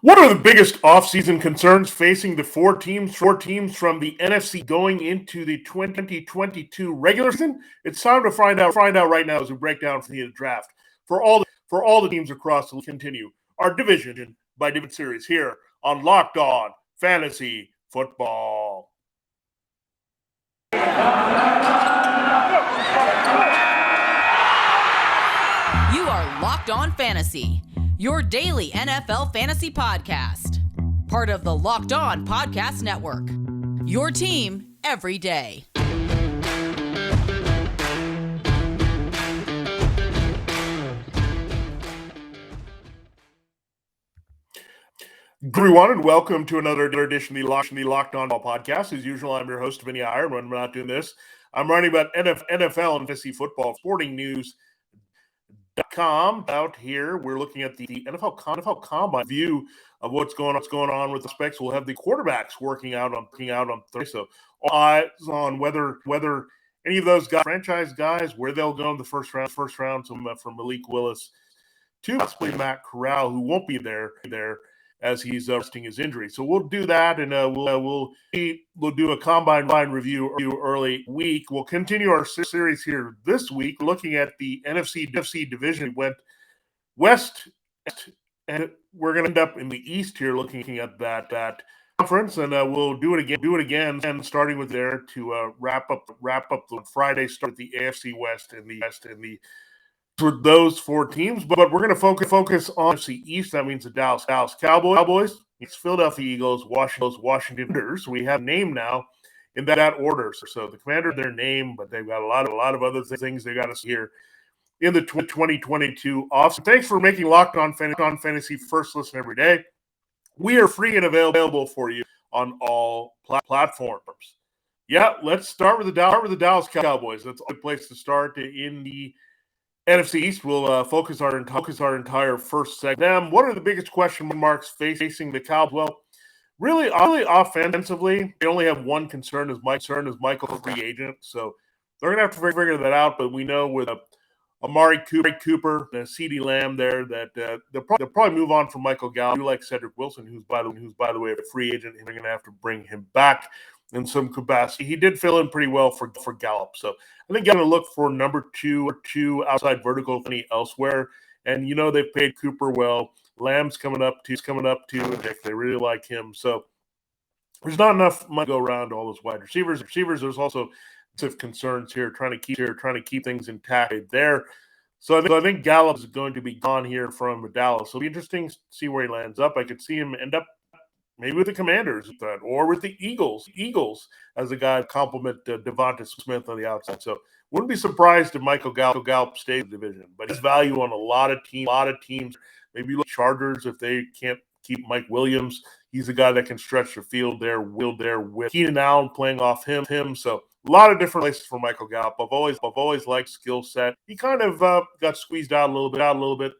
What are the biggest offseason concerns facing the four teams from the NFC going into the 2022 regular season? It's time to find out right now as we break down for the draft for all the teams across the continue our division by division series here on Locked On Fantasy Football. You are Locked On Fantasy, your daily NFL fantasy podcast. Part of the Locked On Podcast Network, your team every day. Everyone, and welcome to another edition of the Locked On Podcast. As usual, I'm your host, Vinnie Iyer. When we're not doing this, I'm writing about NFL and fantasy football, sporting news. Out here, we're looking at the NFL Combine view of what's going on with the specs. We'll have the quarterbacks working out on Thursday. So eyes on whether any of those guys, franchise guys, where they'll go in the first round. From Malik Willis to possibly Matt Corral, who won't be there as he's resting his injury. So we'll do that, and we'll do a combine review early week. We'll continue our series here this week, looking at the NFC division. We went west, and we're going to end up in the East here, looking at that conference, and we'll do it again, and starting with there to wrap up the Friday start the AFC West and the for those four teams, but we're going to focus on NFC East. That means the Dallas Cowboys, it's Philadelphia Eagles, Washington Commanders. We have name now in that order. So the Commanders, their name, but they've got a lot of other things they got to see here in the 2022 off. So thanks for making Locked On Fantasy first listen every day. We are free and available for you on all platforms. Yeah, let's start with the Dallas Cowboys. That's a good place to start in the NFC East. Will focus our entire first segment. What are the biggest question marks facing the Cowboys? Well, really offensively, they only have one concern is Michael, free agent. So they're gonna have to figure that out. But we know with Amari Cooper, CeeDee Lamb there that they'll probably move on from Michael Gallup. You like Cedric Wilson, who's by the way a free agent, and they're gonna have to bring him back in some capacity. He did fill in pretty well for Gallup. So I think you're going to look for number two outside vertical elsewhere. And, they've paid Cooper well. Lamb's coming up too. They really like him. So there's not enough money to go around to all those wide receivers. There's also concerns here, trying to keep things intact there. So I think Gallup is going to be gone here from Dallas. So it'll be interesting to see where he lands up. I could see him end up maybe with the Commanders or with the Eagles as a guy to complement Devonta Smith on the outside. So wouldn't be surprised if Michael Gallup stays in the division. But his value on a lot of teams, maybe look Chargers if they can't keep Mike Williams. He's a guy that can stretch the field there with Keenan Allen playing off him. So a lot of different places for Michael Gallup. I've always liked skill set. He kind of got squeezed out a little bit.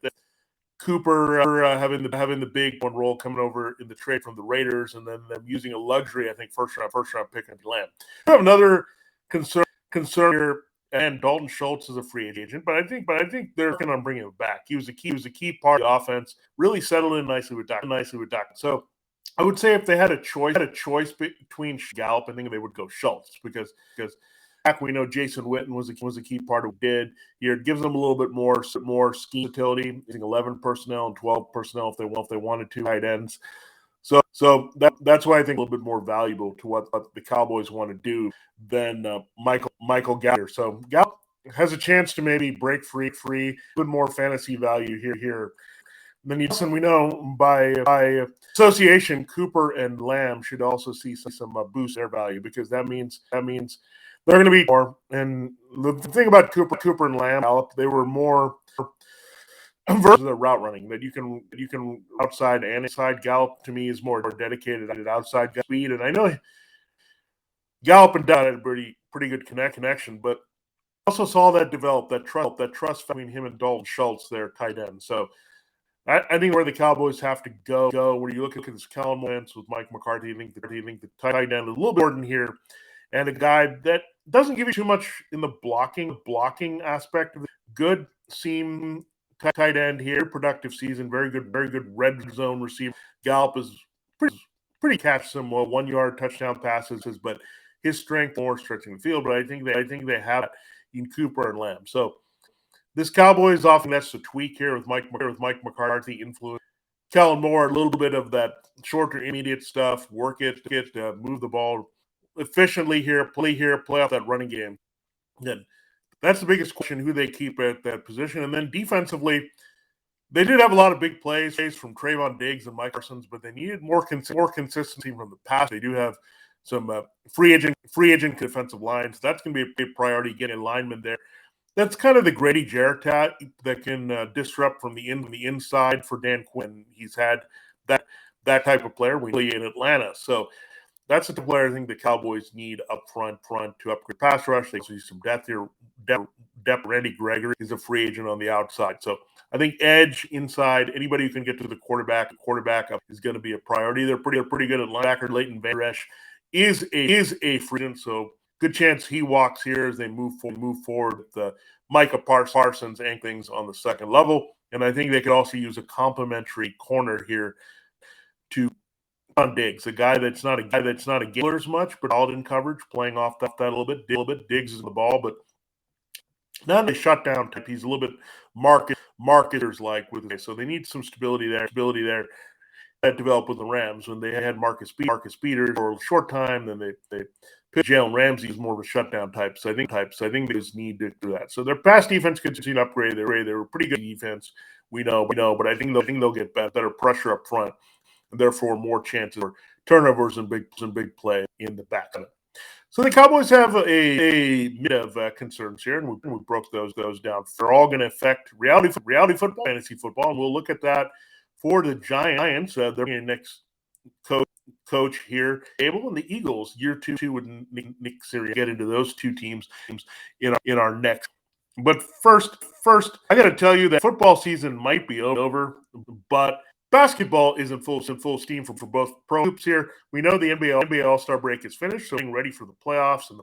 Cooper having the big one role coming over in the trade from the Raiders, and then them using a luxury, I think, first round pick on Lamb. We have another concern here, and Dalton Schultz is a free agent, but I think they're going to bring him back. He was a key part of the offense. Really settled in nicely with Dak. So I would say if they had a choice between Gallup, I think they would go Schultz because back we know Jason Witten was a key part of what did here. It gives them a little bit more scheme utility, using 11 personnel and 12 personnel if they wanted to tight ends. So that's why I think a little bit more valuable to what the Cowboys want to do than Michael Gallup. So Gallup has a chance to maybe break free, a bit more fantasy value here. Then we know by association, Cooper and Lamb should also see some boost their value because that means they're going to be more. And the thing about Cooper and Lamb, they were more versus the route running that you can outside and inside. Gallup to me is more dedicated at outside speed, and I know Gallup and Dodd had a pretty good connection, but also saw that develop that trust between him and Dalton Schultz, their tight end. So I think where the Cowboys have to go, where you look at this Kellen Wentz with Mike McCarthy, I think the tight end a little bit important here, and a guy that doesn't give you too much in the blocking aspect of it. Good seam tight end here, productive season, very good red zone receiver. Gallup is pretty catch some 1 yard touchdown passes, but his strength more stretching the field. But I think they have it in Cooper and Lamb. So this Cowboys offense, that's a tweak here with Mike McCarthy influence. Kellen Moore, a little bit of that shorter, immediate stuff, work it, move the ball efficiently here, play off that running game. And that's the biggest question, who they keep at that position. And then defensively, they did have a lot of big plays from Trayvon Diggs and Mike Parsons, but they needed more consistency from the pass. They do have some free agent defensive lines. So that's going to be a big priority, getting linemen there. That's kind of the Grady Jarrett that can disrupt from the inside for Dan Quinn. He's had that type of player in Atlanta. So that's the player I think the Cowboys need up front to upgrade pass rush. They see some depth here. Randy Gregory is a free agent on the outside. So I think edge, inside, anybody who can get to the quarterback is going to be a priority. They're pretty good at linebacker. Leighton Van Der Esch is a free agent, so good chance he walks here as they move forward with the Micah Parsons and things on the second level. And I think they could also use a complimentary corner here to on Diggs, a guy that's not a gambler as much, but all in coverage, playing off that a little bit. Diggs is the ball, but not a shutdown type. He's a little bit marketers like with it. So they need some stability there. That developed with the Rams when they had Marcus Peters for a short time. Then they picked Jalen Ramsey, who's more of a shutdown type. So I think they just need to do that. So their pass defense could continue to upgrade. They were pretty good defense. We know, but I think they'll get better pressure up front, and therefore more chances for turnovers and big play in the back of it. So the Cowboys have a bit of concerns here, and we broke those down. They're all going to affect reality football, fantasy football, and we'll look at that for the Giants. They're next coach here, Daboll, and the Eagles, year two with Nick Sirianni. Get into those two teams in our next. But first, I got to tell you that football season might be over, but basketball is in full steam for both pro hoops here. We know the NBA All-Star break is finished, so getting ready for the playoffs and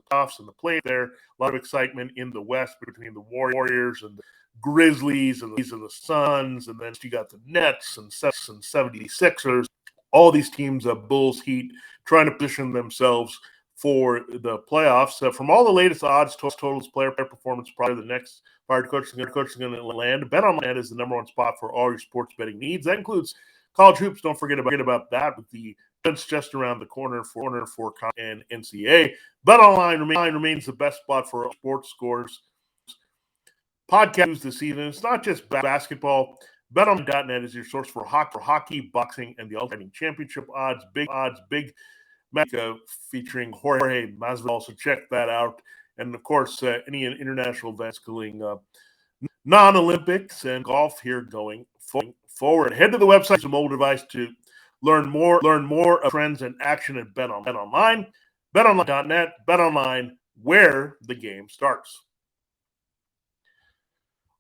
the play there. A lot of excitement in the West between the Warriors and the Grizzlies and the Suns, and then you got the Nets and 76ers. All these teams, Bulls, Heat, trying to position themselves for the playoffs. From all the latest odds, totals, player performance, probably the next fired coach is going to land. BetOnline is the number one spot for all your sports betting needs. That includes college hoops. Don't forget about that with the events just around the corner for and NCAA. BetOnline remains the best spot for sports scores. Podcast this season. It's not just basketball. BetOnline.net is your source for hockey, boxing, and the Ultimate Championship odds. Big match featuring Jorge Masvidal. So check that out. And of course, any international events, including non-Olympics and golf here going forward. Head to the website, a mobile device, to learn more of trends and action at BetOnline. BetOnline.net. BetOnline, where the game starts.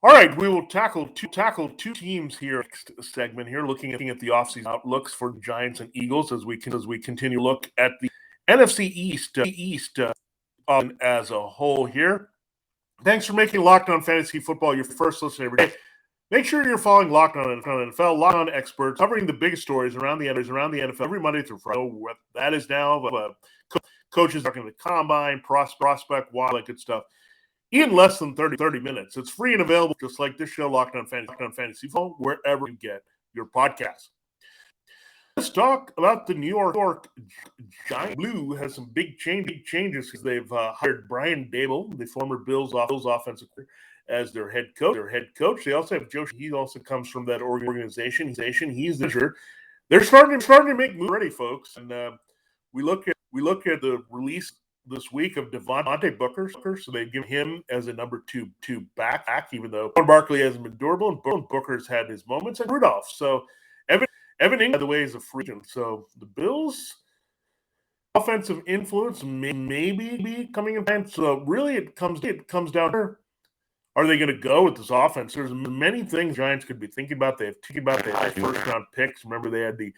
All right, we will tackle two teams here next segment here, looking at the offseason outlooks for the Giants and Eagles as we continue to look at the NFC East as a whole here. Thanks for making Locked On Fantasy Football your first listen every day. Make sure you're following Locked On NFL, Locked On Experts, covering the biggest stories around the NFL every Monday through Friday. That is now coaches talking to the combine, prospect, all that good stuff. In less than 30 minutes. It's free and available, just like this show, Locked On Fantasy Football, wherever you get your podcasts. Let's talk about the New York Giants. Blue has some big changes. They've hired Brian Daboll, the former Bills offensive coordinator, as their head coach. They also have Joe. He also comes from that organization. He's the manager. They're starting to make moves already, folks. And we look at the release this week of Devontae Booker, so they give him as a number two back, even though Barkley hasn't been durable, and Booker's had his moments, and Rudolph. So Evan Ingram, by the way, is a free agent. So the Bills' offensive influence may be coming in. So really, it comes down to, are they going to go with this offense? There's many things Giants could be thinking about. They have first-round picks. Remember, they had the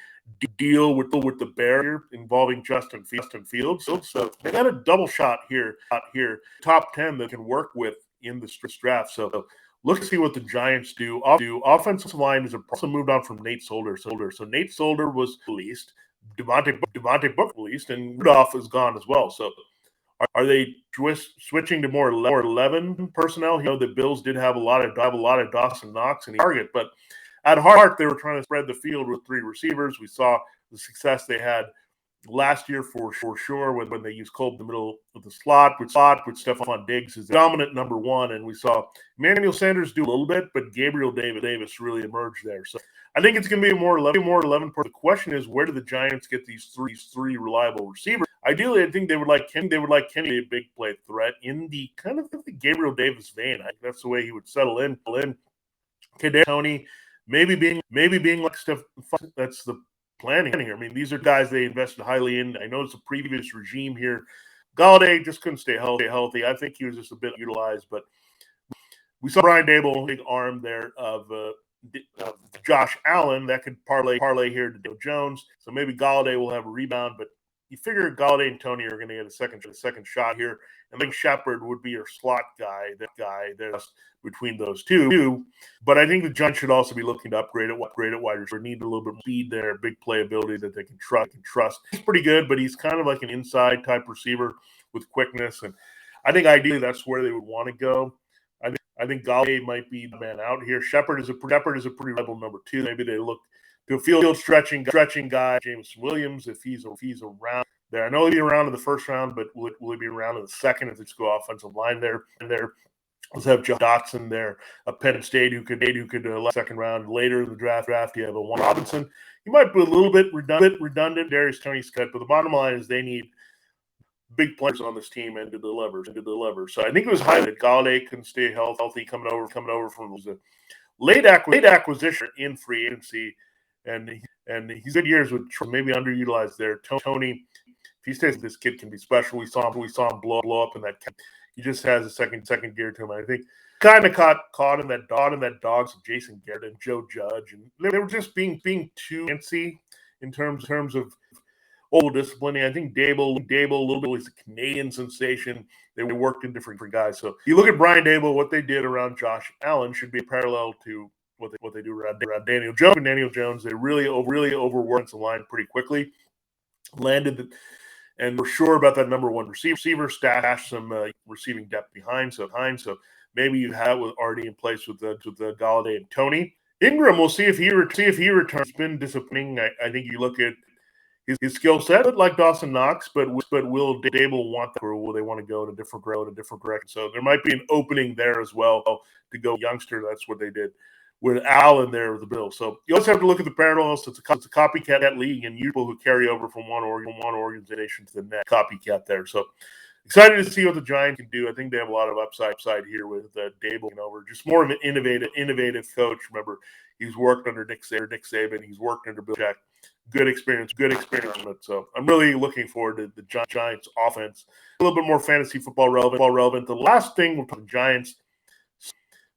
deal with the Bears involving Justin Fields. So they got a double shot here, top 10 that can work with in the draft. So look to see what the Giants do. Offensive line is also moved on from Nate Solder. So Nate Solder was released, Devontae Book released, and Rudolph is gone as well. So are they switching to more 11 personnel? The Bills did have a lot of Dawson Knox in the target, but at heart they were trying to spread the field with 3 receivers. We saw the success they had last year for sure when they used Cole in the middle of the slot, with Stephon Diggs is the dominant number 1, and we saw Emmanuel Sanders do a little bit, but Gabriel Davis really emerged there. So I think it's going to be more 11. The question is, where do the Giants get these three reliable receivers? Ideally, I think they would like Kenny a big play threat in the kind of the Gabriel Davis vein. I think that's the way he would settle in. Tony, maybe being like Steph. That's the planning here. I mean, these are guys they invested highly in. I know it's a previous regime here. Galladay just couldn't stay healthy. I think he was just a bit utilized, but we saw Brian Daboll, big arm there of Josh Allen that could parlay here to Daniel Jones. So maybe Galladay will have a rebound, but you figure Galladay and Tony are going to get a second shot here. And I think Shepard would be your slot guy. That guy there's between those two. But I think the Giants should also be looking to upgrade at wide receiver. Need a little bit of speed there, big playability that they can trust. He's pretty good, but he's kind of like an inside type receiver with quickness. And I think ideally that's where they would want to go. I think Galladay might be the man out here. Shepard is a pretty reliable number 2. Maybe they look to a field stretching guy, Jameson Williams, if he's around there. I know he'll be around in the first round, but will he be around in the second if they just go offensive line there? And there, let's have Joe Dotson there, a Penn State who could second round. Later in the draft, you have a Warren Robinson. He might be a little bit redundant. Darius Toney's cut, but the bottom line is they need big players on this team and to deliver. So I think it was high that Galladay couldn't stay healthy coming over from a late acquisition in free agency, and he's good years with maybe underutilized there. Tony, if he stays, this kid can be special. We saw him blow up in that. He just has a second gear to him. And I think kind of caught in that dogs of Jason Garrett and Joe Judge, and they were just being too fancy in terms of old disciplining. I think Daboll a little bit was a Canadian sensation. They worked in different guys. So you look at Brian Daboll, what they did around Josh Allen should be parallel to what they do around Daniel Jones. And Daniel Jones, they really overworked the line pretty quickly. Landed and we're sure about that number 1 receiver. Stash some receiving depth behind. So maybe you have it already in place with the Galladay and Tony. Ingram, we'll see if he returns. It's been disappointing. I think you look at his skill set, but like Dawson Knox, but will Daboll want that, or will they want to go in a different direction? So there might be an opening there as well to go youngster. That's what they did with Allen there with the Bills. So you also have to look at the parallels. It's a copycat league, and people who carry over from one organization to the next copycat there. So excited to see what the Giants can do. I think they have a lot of upside here with Daboll over. Just more of an innovative coach. Remember, he's worked under Nick Saban. He's worked under Bill Belichick. Good experience. So I'm really looking forward to the Giants offense. A little bit more fantasy football relevant. The last thing with the Giants,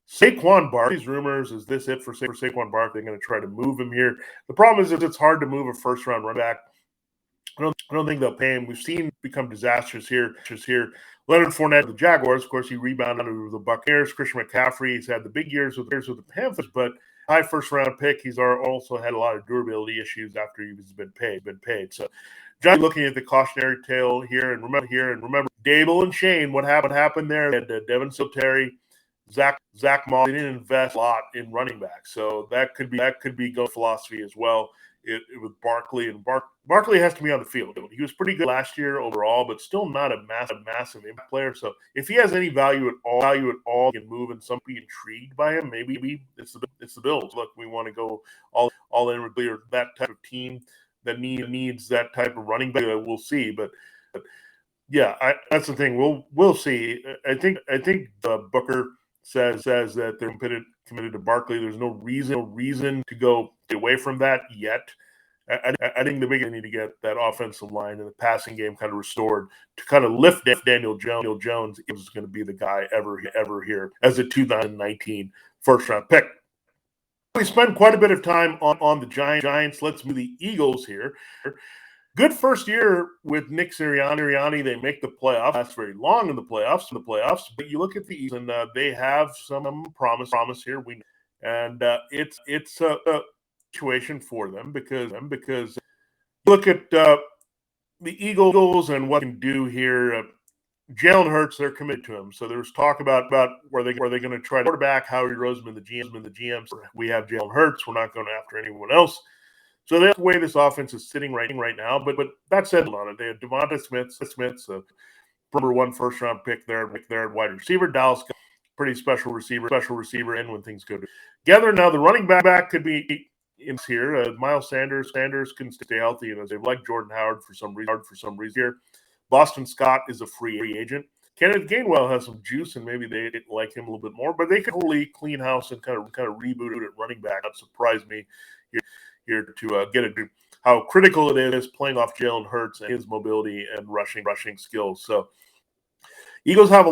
Saquon Barkley. These rumors, is this it for Saquon Barkley? They're going to try to move him here. The problem is that it's hard to move a first-round running back. I don't think they'll pay him. We've seen become disastrous here. Leonard Fournette, the Jaguars, of course, he rebounded with the Buccaneers. Christian McCaffrey, he's had the big years with the Panthers, but high first-round pick. He's also had a lot of durability issues after he's been paid. So, John, looking at the cautionary tale here, and remember Daboll and Shane. What happened there? They had Devin Singletary, Zach Moss. They didn't invest a lot in running backs, so that could be go philosophy as well. With Barkley, and Barkley has to be on the field. He was pretty good last year overall, but still not a massive impact player. So if he has any value at all, he can move, and some be intrigued by him. Maybe it's the Bills. Look, we want to go all in with that type of team that needs that type of running back. We'll see, but yeah, that's the thing. We'll see. I think Booker says that they're committed to Barkley. There's no reason to go away from that yet. I think the big need to get that offensive line and the passing game kind of restored to kind of lift Daniel Jones. Daniel Jones is going to be the guy ever here as a 2019 first-round pick. We spent quite a bit of time on the Giants. Let's move the Eagles here. good first year with Nick Sirianni. They make the playoffs. That's very long in the playoffs. But you look at the East, and they have some promise here. It's a situation for them because look at the Eagles and what they can do here. Jalen Hurts, they're committed to him. So there's talk about where they going to try to quarterback. Howie Roseman, the GMs. We have Jalen Hurts. We're not going after anyone else. So that's the way this offense is sitting right now. But that said, on it, they had Devonta Smith, number 1 first-round pick there at wide receiver. Dallas, pretty special receiver, and when things go together. Now the running back could be in here. Miles Sanders can stay healthy, and they like Jordan Howard for some reason here. Boston Scott is a free agent. Kenneth Gainwell has some juice, and maybe they didn't like him a little bit more, but they could totally clean house and kind of reboot it at running back. That surprised me here to get into how critical it is playing off Jalen Hurts and his mobility and rushing skills. So Eagles have a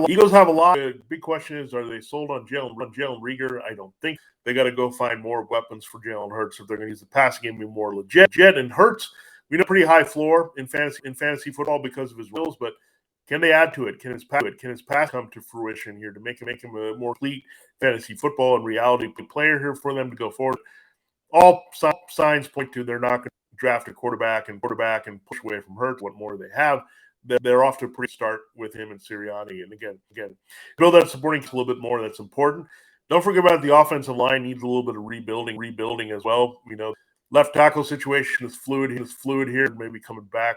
lot. The big question is, are they sold on Jalen Reagor? I don't think. They got to go find more weapons for Jalen Hurts if they're going to use the passing game to be more legit. And Hurts, we know, pretty high floor in fantasy football because of his wheels, but can they add to it? Can his pass come to fruition here to make him a more complete fantasy football and reality player here for them to go forward? All signs point to they're not going to draft a quarterback and push away from Hurts. What more do they have? They're off to a pretty start with him and Sirianni. And again, build that supporting a little bit more. That's important. Don't forget about the offensive line needs a little bit of rebuilding as well. You know, left tackle situation is fluid here. Maybe coming back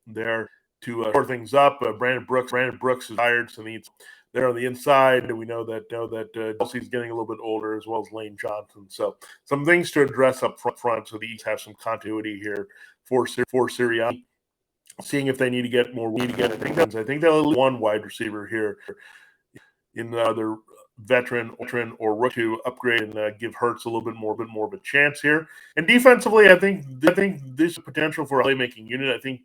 there to shore things up. Brandon Brooks is tired, so needs there on the inside. And we know that Chelsea's getting a little bit older, as well as Lane Johnson. So some things to address up front, so the East have some continuity here for Sirianni. Seeing if they need to get more. I think they'll lose one wide receiver here in their veteran or rookie to upgrade and give Hurts a little bit more of a chance here. And defensively, I think this potential for a playmaking unit. I think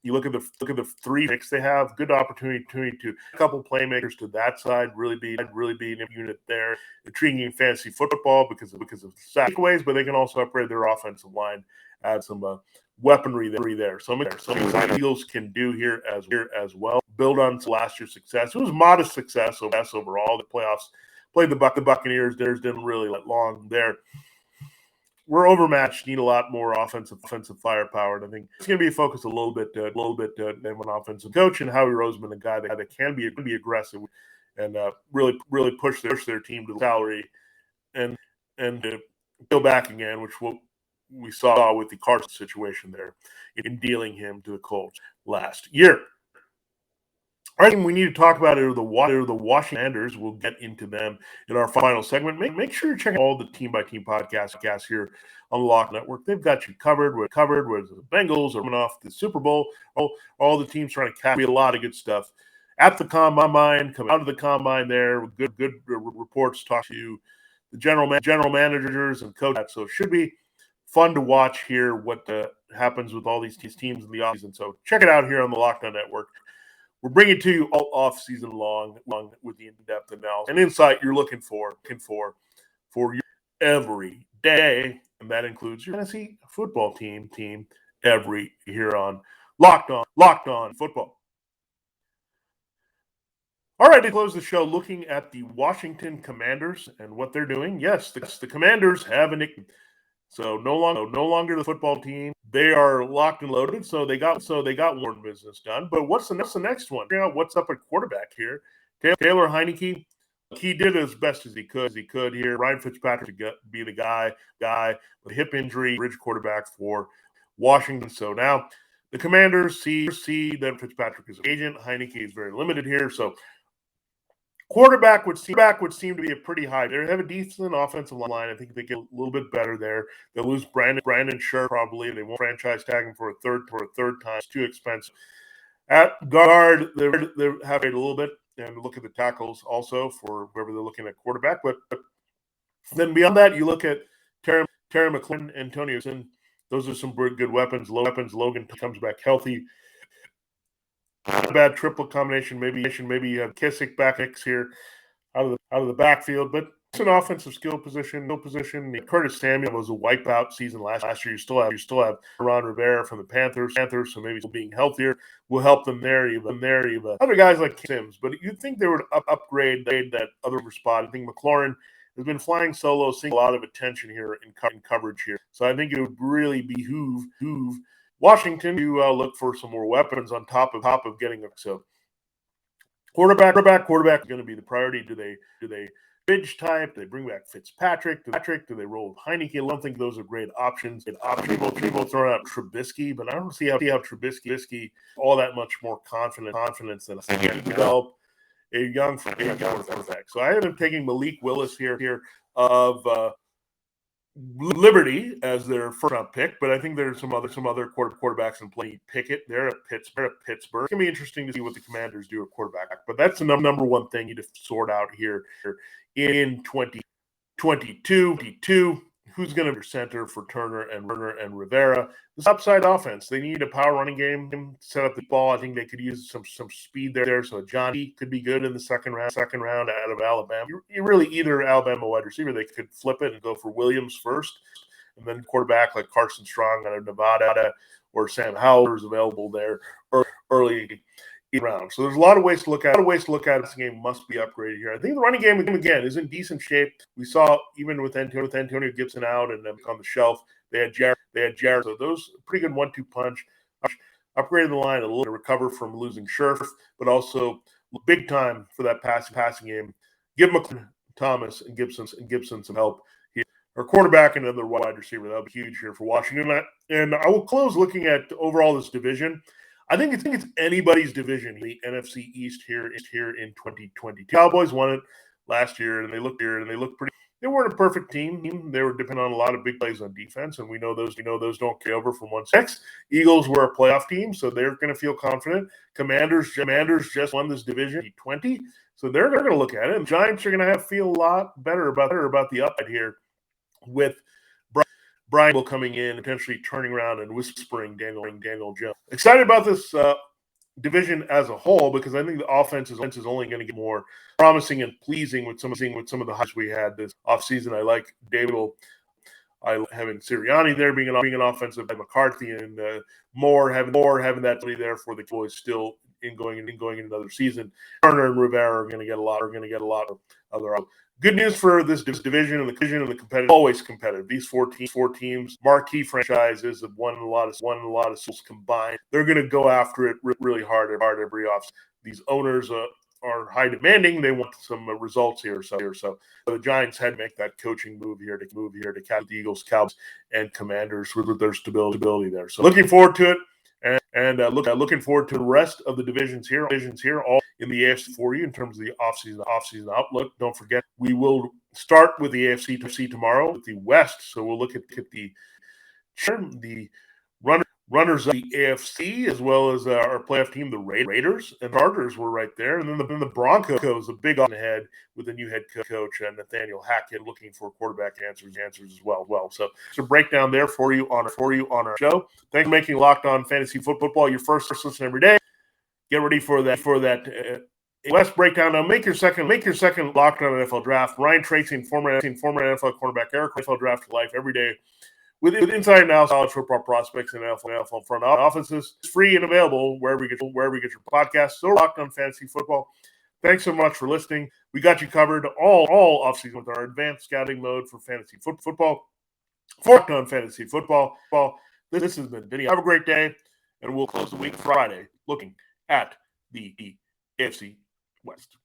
you look at the 3 picks they have. Good opportunity to a couple playmakers to that side. Really be an unit there. Intriguing fantasy football because of takeaways, but they can also upgrade their offensive line, add some weaponry there. Some Eagles can do here as well. Build on last year's success. It was modest success overall. The playoffs played the Buccaneers. Theirs didn't really let long there. We're overmatched. Need a lot more offensive firepower. And I think it's going to be focused a little bit on an offensive coach and Howie Roseman, a guy that can be aggressive and really push their team to the salary and go back again, which we saw with the Carson situation there in dealing him to the Colts last year. All right, we need to talk about the Washington Commanders. We'll get into them in our final segment. Make sure you check all the team-by-team podcasts here on the Lock Network. They've got you covered. Whether the Bengals are coming off the Super Bowl, all the teams trying to capture a lot of good stuff at the combine, coming out of the combine there. Good reports. Talk to the general managers and coaches. So it should be fun to watch here what happens with all these teams in the offseason. So check it out here on the Lockdown Network. We're bringing it to you all off-season long with the in-depth analysis and insight you're looking for your every day, and that includes your fantasy football team every here on Locked On Football. All right, to close the show, looking at the Washington Commanders and what they're doing. Yes, the Commanders have a nickname. So no longer the football team. They are locked and loaded. So they got one business done. But what's the next one? Figure out what's up at quarterback here. Taylor Heineke, he did as best as he could here. Ryan Fitzpatrick to be the guy with a hip injury, bridge quarterback for Washington. So now the Commanders see that Fitzpatrick is an agent. Heineke is very limited here. So quarterback would seem to be a pretty high. They have a decent offensive line. I think they get a little bit better there. They'll lose Brandon Scherf probably. They won't franchise tag him for a third time. It's too expensive. At guard, they have it a little bit and look at the tackles also for whoever they're looking at quarterback. But then beyond that, you look at Terry McLaurin, Antonio Gibson. Those are some good weapons. Logan comes back healthy. Not a bad triple combination. Maybe you have Kissick back here out of the backfield, but It's an offensive skill position. Curtis Samuel was a wipeout season last year. You still have Ron Rivera from the Panthers, so maybe being healthier will help them there. Even other guys like Sims, but you'd think they would upgrade that other spot. I think McLaurin has been flying solo, seeing a lot of attention here in coverage here. So I think it would really behoove Washington to look for some more weapons on top of getting a quarterback is going to be the priority. Do they bridge type? Do they bring back Fitzpatrick? Do they roll with Heineke? I don't think those are great options. People throwing out Trubisky, but I don't see how Trubisky all that much more confidence than he can develop a young quarterback. So I am taking Malik Willis here of Liberty as their first round pick, but I think there's some other quarterbacks in play. Pickett there at Pittsburgh. It's going to be interesting to see what the Commanders do at quarterback. But that's the number one thing you need to sort out here in 2022. Who's going to be center for Turner and Rivera? This upside offense, they need a power running game. Set up the ball. I think they could use some speed there. So Johnny could be good in the second round out of Alabama. You really either Alabama wide receiver, they could flip it and go for Williams first, and then quarterback like Carson Strong out of Nevada or Sam Howell is available there early round. So there's a lot of ways to look at it. This game must be upgraded here. I think the running game again is in decent shape. We saw even with Antonio Gibson out and on the shelf, they had Jared. So those pretty good 1-2 punch. Upgraded the line a little to recover from losing Scherf, but also big time for that passing game. Give McLaurin, Thomas, and Gibson some help here. Our quarterback and another wide receiver, that'll be huge here for Washington. And I will close looking at overall this division. I think it's anybody's division, the NFC East here in 2022. Cowboys won it last year, and they looked pretty. They weren't a perfect team. They were dependent on a lot of big plays on defense, and we know those don't carry over from 1-6. Eagles were a playoff team, so they're going to feel confident. Commanders just won this division 20, so they're going to look at it. And Giants are going to feel a lot better about the upside here with Brian Daboll coming in, potentially turning around and whispering Daniel Jones. Excited about this division as a whole because I think the offense is only going to get more promising and pleasing with some of the highs we had this offseason. I like Daboll. I having Sirianni there being an offensive McCarthy and more having that there for the Cowboys still going into another season. Turner and Rivera are going to get a lot of other. Good news for this division and the competitive, always competitive. These four teams, marquee franchises have won a lot of schools combined. They're going to go after it really hard every offseason. These owners are high demanding. They want some results here. So the Giants had to make that coaching move here to catch the Eagles, Cowboys, and Commanders with their stability there. So looking forward to it. And looking forward to the rest of the divisions here, all in the AFC for you in terms of the offseason outlook. Don't forget, we will start with the AFC tomorrow with the West. So we'll look at the runners of the AFC as well as our playoff team, the Raiders and Chargers were right there. And then the Broncos, a big on ahead with a new head coach and Nathaniel Hackett looking for quarterback answers as well. So it's a breakdown there for you on our show. Thanks for making Locked On Fantasy Football your first listen every day. Get ready for that West breakdown. Now make your second Locked On NFL Draft. Ryan Tracy and former NFL cornerback Eric NFL Draft life every day. With inside analysis, college football prospects and NFL front offices. It's free and available wherever you get your podcasts. So Locked On Fantasy Football. Thanks so much for listening. We got you covered all offseason with our advanced scouting mode for fantasy football. For Locked On Fantasy Football. This has been Vinnie. Have a great day, and we'll close the week Friday looking at the AFC West.